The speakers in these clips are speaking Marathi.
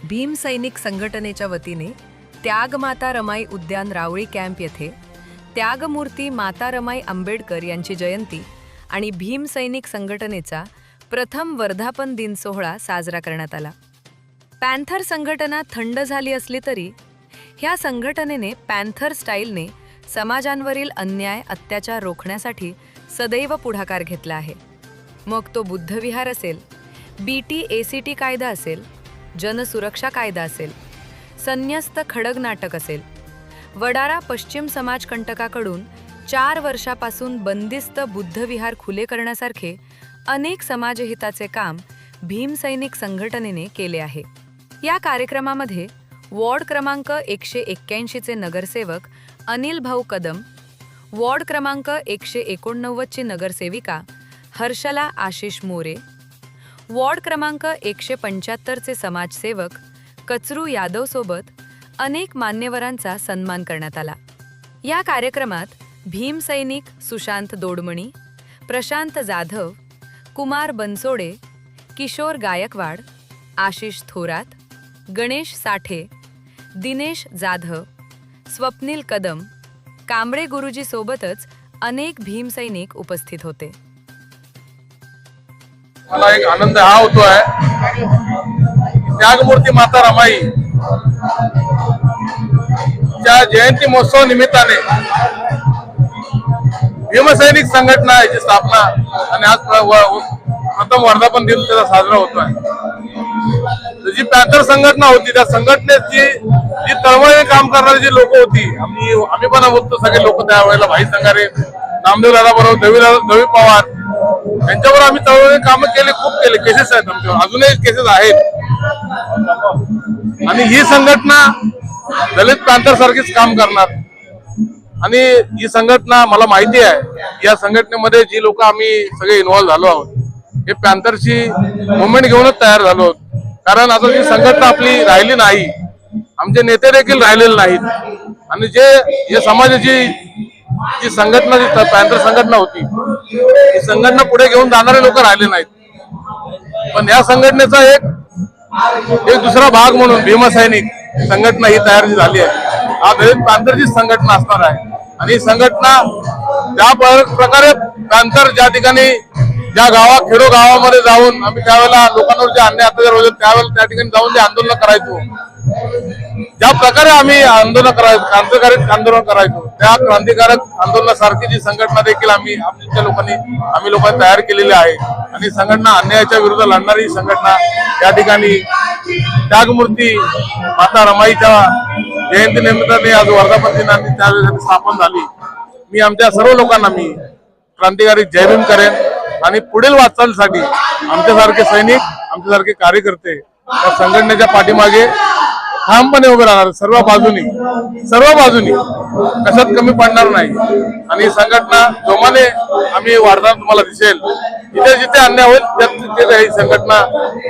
भीम सैनिक संघटनेच्या वतीने त्यागमाता रमाई उद्यान रावळी कॅम्प येथे त्यागमूर्ती माता रमाई आंबेडकर यांची जयंती आणि भीम सैनिक संघटनेचा प्रथम वर्धापन दिन सोहळा साजरा करण्यात आला। पॅन्थर संघटना थंड झाली असली तरी ह्या संघटनेने पॅन्थर स्टाईलने समाजांवरील अन्याय अत्याचार रोखण्यासाठी सदैव पुढाकार घेतला आहे। मग तो बुद्धविहार असेल, BT-ACT कायदा असेल, जनसुरक्षा कायदा असेल, संन्यस्त खडग नाटक असेल, वडारा पश्चिम समाज कंटकाकडून 4 वर्षापासून बंदिस्त बुद्धविहार खुले करण्यासारखे अनेक समाजहिताचे काम भीम सैनिक संघटनेने केले आहे। या कार्यक्रमामध्ये वॉर्ड क्रमांक 181 चे नगरसेवक अनिल भाऊ कदम, वॉर्ड क्रमांक 189 ची नगरसेविका हर्षला आशिष मोरे, वॉर्ड क्रमांक 175 चे समाजसेवक कचरू यादव सोबत अनेक मान्यवरांचा सन्मान करण्यात आला। या कार्यक्रमात भीम सैनिक सुशांत दोडमणी, प्रशांत जाधव, कुमार बनसोडे, किशोर गायकवाड, आशिष थोरात, गणेश साठे, दिनेश जाधव, स्वप्नील कदम, कांबळे गुरुजी सोबतच अनेक भीम सैनिक उपस्थित होते। मला एक आनंद हा होतोय, त्यागमूर्ती माता रमाई च्या जयंती महोत्सव निमित्ताने भीमसैनिक संघटना याची स्थापना आणि आज प्रथम वर्धापन दिन त्याचा साजरा होतोय। जी पॅन्थर संघटना होती त्या संघटनेची जी तळमळीने काम करणारी जी लोक होती, आम्ही पण होतो सगळे लोक त्यावेळेला, भाई संगारे, नामदेव दादा बरोबर, दवी पवार यांच्यावर आम्ही तळमळीने काम केले, खूप केले। केसेस आहेत आमच्यावर, अजूनही केसेस आहेत। आणि ही संघटना दलित पॅन्थर सारखीच काम करणार। आणि ही संघटना मला माहिती आहे, या संघटनेमध्ये जी लोक आम्ही सगळे इन्व्हॉल्व झालो आहोत हे पॅन्थरची मुवमेंट घेऊनच तयार झालो आहोत। कारण आता जी संघटना आपली राहिली नाही, आमचे नेते देखील राहिलेले नाहीत आणि जे समाजाची जी संघटना, जी पॅन्थर संघटना होती, ही संघटना पुढे घेऊन जाणारे लोक राहिले नाहीत। पण या संघटनेचा एक दुसरा भाग म्हणून भीमसैनिक संघटना ही तयार झाली आहे। हा दलित पॅन्थरची संघटना असणार आहे आणि ही संघटना ज्या प्रकारे पॅन्थर ज्या ठिकाणी, ज्या खेडो गावामध्ये जाऊन आम्ही त्यावेळेला लोकांवर जे अन्याय अत्याचार होते त्यावेळेला त्या ठिकाणी जाऊन जे आंदोलन करायचो, ज्या प्रकारे आम्ही आंदोलन करायचो, क्रांतिकारक आंदोलन करायचो, त्या क्रांतिकारक आंदोलनासारखी जी संघटना देखील आम्ही लोकांनी तयार केलेली आहे। आणि संघटना अन्यायाच्या विरुद्ध लढणारी संघटना या ठिकाणी त्यागमूर्ती माता रमाईच्या जयंती निमित्ताने आज वर्धापन दिनाने त्यावेळेस स्थापन झाली। मी आमच्या सर्व लोकांना क्रांतिकारी जय भीम करेन आणि पुढील वाटचालीसाठी आमच्यासारखे सैनिक, आमच्यासारखे कार्यकर्ते त्या संघटनेच्या पाठीमागे ठामपणे उभे राहणार, सर्व बाजूनी कशात कमी पडणार नाही। आणि संघटना जोमाने आम्ही वाढताना तुम्हाला दिसेल, जिथे जिथे अन्याय होईल तिथे ही संघटना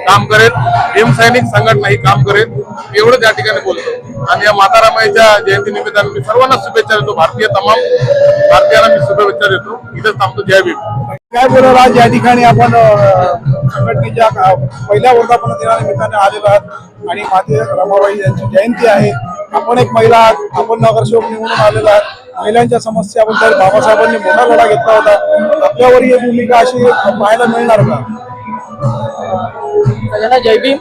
काम करेल, भीम सैनिक संघटना ही काम करेल, एवढं त्या ठिकाणी बोलतो। आणि या माता रमाईच्या जयंती निमित्ताने मी सर्वांना शुभेच्छा देतो, तमाम भारतीयांना मी शुभेच्छा देतो। इथंच थांबतो। जय भीम। काय बोलाल, आज या ठिकाणी आपण संघटनेच्या पहिल्या वर्धापन दिनानिमित्ताने आलेलो आहात आणि माते रमाबाई यांची जयंती आहे। आपण एक महिला आहात, आपण नगरसेवक निवडून आलेलो आहात। महिलांच्या समस्याबद्दल बाबासाहेबांनी मोठा लढा घेतला होता, आपल्यावर ही भूमिका अशी पाहायला मिळणार का? सगळ्यांना जय भीम।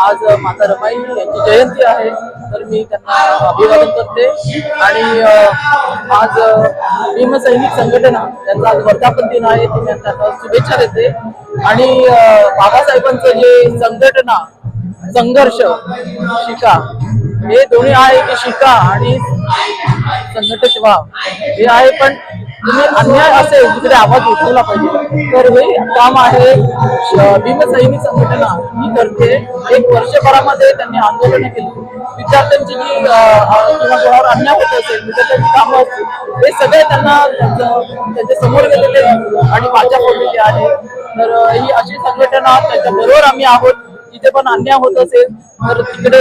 आज माता रमाई यांची जयंती आहे, तर मी त्यांना अभिवादन करते। आणि आज भीम सैनिक संघटना यांचा आज वर्धापन दिन आहे, ते मी त्यांना शुभेच्छा देते। आणि बाबासाहेबांचं जे संघटना, संघर्ष, शिका, हे दोन्ही आहे की शिका आणि संघटित व्हा हे आहे। पण तुम्ही अन्याय असेल तिकडे आवाज उठवला पाहिजे, तर हे काम आहे भीम सैनिक संघटना ही करते। 1 वर्षभरामध्ये त्यांनी आंदोलन केली, विद्यार्थ्यांची जी किंवा कोणावर अन्याय होत असेल, विद्यार्थ्यांची कामं असतील, हे सगळे त्यांना त्यांच्या समोर गेलेले आणि वाचा फोडलेली आहे। तर ही अशी संघटना, त्याच्या बरोबर आम्ही आहोत। जिथे पण अन्याय होत असेल तर तिकडे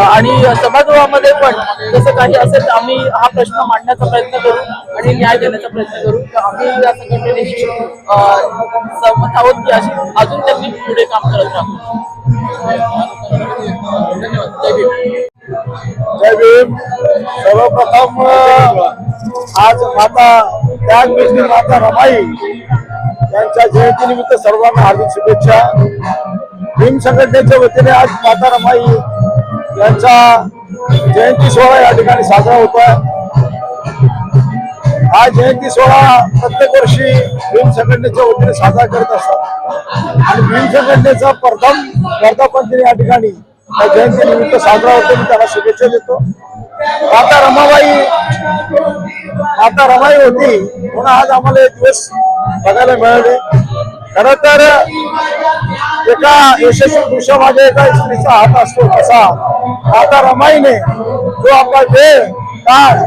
आणि सभागृहामध्ये पण जसं काही असेल तर आम्ही हा प्रश्न मांडण्याचा प्रयत्न करू आणि न्याय देण्याचा प्रयत्न करू। आम्ही या संघटनेशी सहमत आहोत की अशी अजून त्यांनी पुढे काम करत राहू। धन्यवाद. जय भीम. जय भीम. सर्वप्रथम आज माता रमाई यांच्या जयंतीनिमित्त सर्वांना हार्दिक शुभेच्छा. भीम संघटनेच्या वतीने आज माता रमाई यांचा जयंती सोहळा या ठिकाणी साजरा होत आहे. हा जयंती सोहळा प्रत्येक वर्षी भीम संघटनेच्या वतीने साजरा करत असतात आणि भीम संघटनेचा प्रथम वर्धापन दिन या ठिकाणी त्या जयंतीनिमित्त साजरा होतो. मी त्यांना शुभेच्छा देतो. माता रमाई होती म्हणून आज आम्हाला हे दिवस बघायला मिळाले. खर तर एका यशस्वी पुरुषामागे एका स्त्रीचा हात असतो तसा माता रमाईने जो आपला वेळ काळ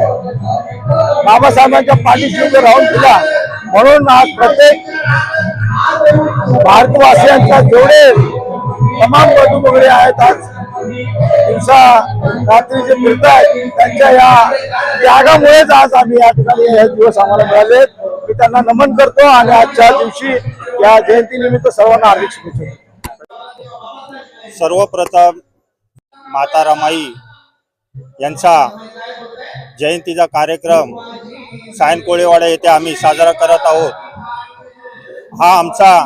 बाबासाहेबांच्या पाठीशी उभे राहून दिला. म्हणून आज प्रत्येक भारतवासियांचा जेवढे तमाम बंधू वगैरे आहेत आज दिवसा रात्री जे फिरतायत त्यांच्या या त्यागामुळेच आज आम्ही या ठिकाणी हे दिवस आम्हाला मिळाले. मी त्यांना नमन करतो आणि आजच्या दिवशी या जयंतीनिमित्त सर्वांना हार्दिक शुभेच्छा. सर्वप्रथम माता रमाई यांचा जयंतीचा कार्यक्रम सायन कोळेवाडा येथे आम्ही साजरा करत आहोत. हा आमचा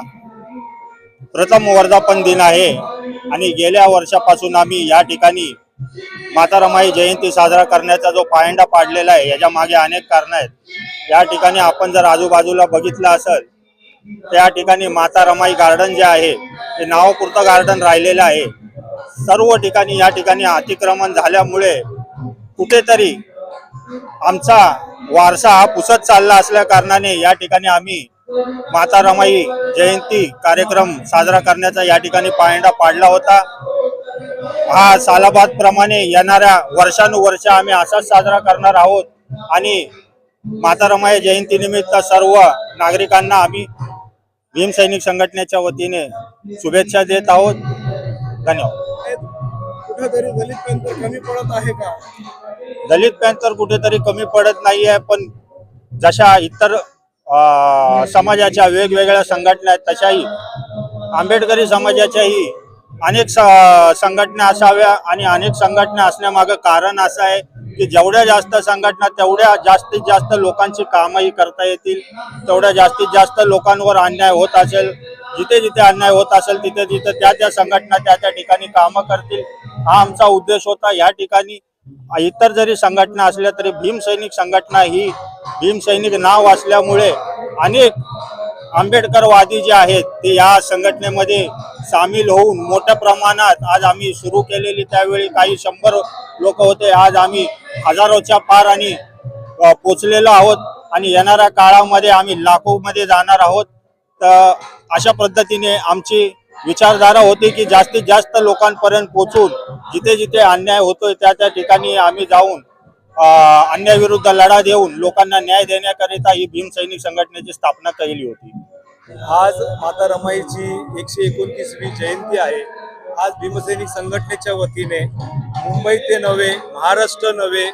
प्रथम वर्धापन दिन आहे आणि गेल्या वर्षापासून आम्ही या ठिकाणी माता रमाई जयंती साजरा करण्याचा जो पायंडा पाडलेला आहे याच्या मागे अनेक कारण आहेत. या ठिकाणी आपण जर आजूबाजूला बघितलं असेल त्या ठिकाणी माता रमाई गार्डन जे आहे ते नावापुरतं गार्डन राहिलेलं आहे. सर्व ठिकाणी या ठिकाणी अतिक्रमण झाल्यामुळे कुठेतरी आमचा वारसा हा पुसत चालला असल्या कारणाने या ठिकाणी आम्ही माता रमाई जयंती कार्यक्रम साजरा करण्याचा या ठिकाणी पायंडा पाडला होता. हा सालाबाद प्रमाणे येणाऱ्या वर्षानुवर्ष आम्ही असाच साजरा करणार आहोत आणि माता रमाई जयंती निमित्त सर्व नागरिकांना आम्ही भीम सैनिक संघटनेच्या वतीने शुभेच्छा देत आहोत. धन्यवाद. कुठेतरी दलित पॅंथर कमी पडत आहे का? दलित पॅंथर कुठेतरी कमी पडत नाही आहे, पण जशा इतर समाजाच्या वेगवेगळ्या संघटना आहेत तशाही आंबेडकरी समाजाच्याही अनेक संघटना असाव्या आणि अनेक संघटना असण्यामागं कारण असं आहे की जेवढ्या जास्त संघटना तेवढ्या जास्तीत जास्त लोकांची कामही करता येतील, तेवढ्या जास्तीत जास्त लोकांवर अन्याय होत असेल, जिथे जिथे अन्याय होत असेल तिथे तिथे त्या संघटना त्या ठिकाणी कामं करतील. हा आमचा उद्देश होता. या ठिकाणी इतर जरी संघटना असल्या तरी भीम सैनिक संघटना ही भीम सैनिक नाव असल्यामुळे अनेक आंबेडकरवादी जे आहेत ते या संघटनेमध्ये सामील होऊन मोठ्या प्रमाणात आज आम्ही सुरू केलेली त्यावेळी काही 100 लोक होते. आज आम्ही हजारोच्या पार आणि पोचलेलो आहोत आणि येणाऱ्या काळामध्ये आम्ही लाखोमध्ये जाणार आहोत. तर अशा पद्धतीने आमची विचारधारा होती की जास्तीत जास्त लोकांपर्यंत पोहोचून जिथे जिथे अन्याय होतोय त्या ठिकाणी आम्ही जाऊन अन्यायाविरुद्ध लढा देऊन लोकांना न्याय देण्याकरिता ही भीम सैनिक संघटनेची स्थापना केली होती. आज माता रमाईची 129वी जयंती आहे. आज भीमसैनिक संघटनेच्या वतीने मुंबई ते नव्हे, महाराष्ट्र नव्हे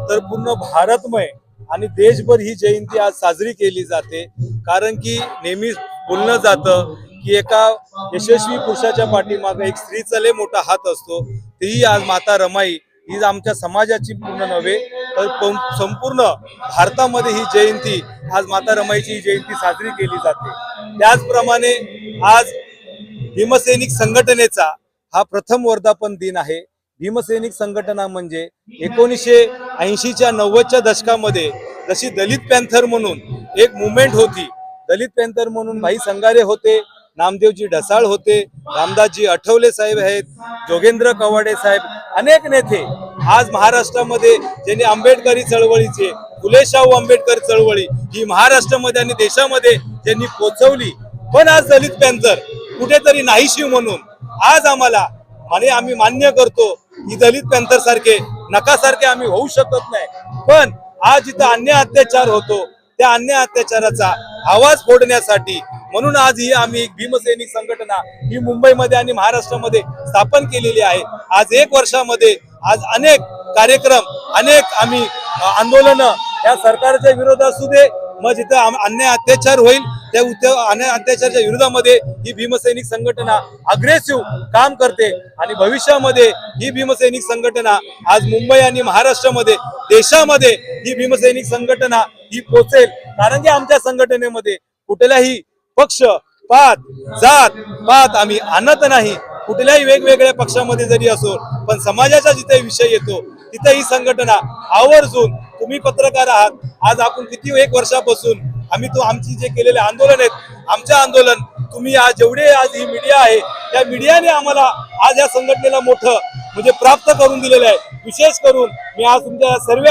तर पूर्ण भारतमय आणि देशभर ही जयंती आज साजरी केली जाते. कारण की नेहमी बोललं जातं की एका यशस्वी पुरुषाच्या पाठीमागे एक स्त्रीचा लय मोठा हात असतो. तेही आज माता रमाई ही आमच्या समाजाची पूर्ण नव्हे तर संपूर्ण भारतामध्ये ही जयंती आज माता रमाईची ही जयंती साजरी केली जाते. त्याचप्रमाणे आज भीमसैनिक संघटनेचा हा प्रथम वर्धापन दिन आहे. भीमसैनिक संघटना म्हणजे 1980च्या 90च्या दशकामध्ये जशी दलित पॅंथर म्हणून एक मुवमेंट होती. दलित पॅंथर म्हणून भाई संगारे होते, नामदेवजी ढसाळ होते, रामदासजी आठवले साहेब आहेत, जोगेंद्र कवाडे साहेब, अनेक नेते आज महाराष्ट्रामध्ये ज्यांनी आंबेडकरी चळवळीचे फुले शाहू आंबेडकर चळवळी ही महाराष्ट्रामध्ये आणि देशामध्ये ज्यांनी पोचवली. पण आज दलित पॅंथर कुठेतरी नाहीशी म्हणून आज आम्हाला आणि आम्ही मान्य करतो की दलित पॅंथर सारखे नकासारखे आम्ही होऊ शकत नाही. पण आज जिथं अन्याय अत्याचार होतो त्या अन्याय अत्याचाराचा आवाज फोडण्यासाठी म्हणून आज ही आम्ही भीमसैनिक संघटना ही मुंबईमध्ये आणि महाराष्ट्रामध्ये स्थापन केलेली आहे. आज 1 वर्षामध्ये आज अनेक कार्यक्रम, अनेक आम्ही आंदोलन या सरकारच्या विरोधात असू दे, मग जिथं अन्याय अत्याचार होईल त्या अत्याचाराच्या विरोधामध्ये ही भीमसैनिक संघटना अग्रेसिव्ह काम करते आणि भविष्यामध्ये ही भीमसैनिक संघटना आज मुंबई आणि महाराष्ट्रामध्ये देशामध्ये ही भीमसैनिक संघटना ही पोचेल. कारण की आमच्या संघटनेमध्ये कुठल्याही पक्ष पात जात पात आम्ही आणत नाही. कुठल्याही वेगवेगळ्या पक्षामध्ये जरी असो पण समाजाचा जिथे विषय येतो तिथे ही संघटना आवर्जून, तुम्ही पत्रकार आहात, आज आपण किती 1 वर्षापासून आमची जे केलेले आंदोलन आहेत, आमचे आंदोलन तुम्ही आज जेवढे आज ही मीडिया आहे त्या मीडियाने आम्हाला आज या संघटनेला मोठं म्हणजे प्राप्त करून दिलेलं आहे. विशेष करून मी आज तुमच्या सर्व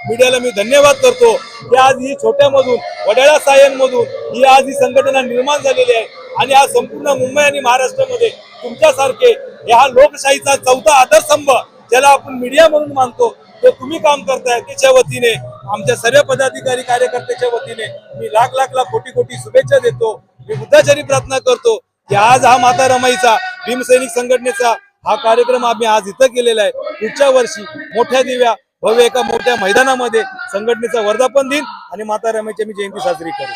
मीडियाला मी धन्यवाद करतो की आज ही छोट्यामधून वडाळा सायनमधून ही आज ही संघटना निर्माण झालेली आहे आणि आज संपूर्ण मुंबई आणि महाराष्ट्रामध्ये तुमच्यासारखे हा लोकशाहीचा 4था आधारस्तंभ ज्याला आपण मीडिया म्हणून मानतो ते तुम्ही काम करताय. त्याच्या वतीने आमच्या सर्व पदाधिकारी कार्यकर्त्याच्या वतीने मी लाख कोटी शुभेच्छा देतो. मी बुद्धाचारी प्रार्थना करतो की आज हा माता रमाईचा भीमसैनिक संघटनेचा हा कार्यक्रम आम्ही आज इथं केलेला आहे. पुढच्या वर्षी मोठ्या दिव्या भव्य एका मोठ्या मैदानामध्ये संघटनेचा वर्धापन दिन आणि माता रमाईची मी जयंती साजरी करू.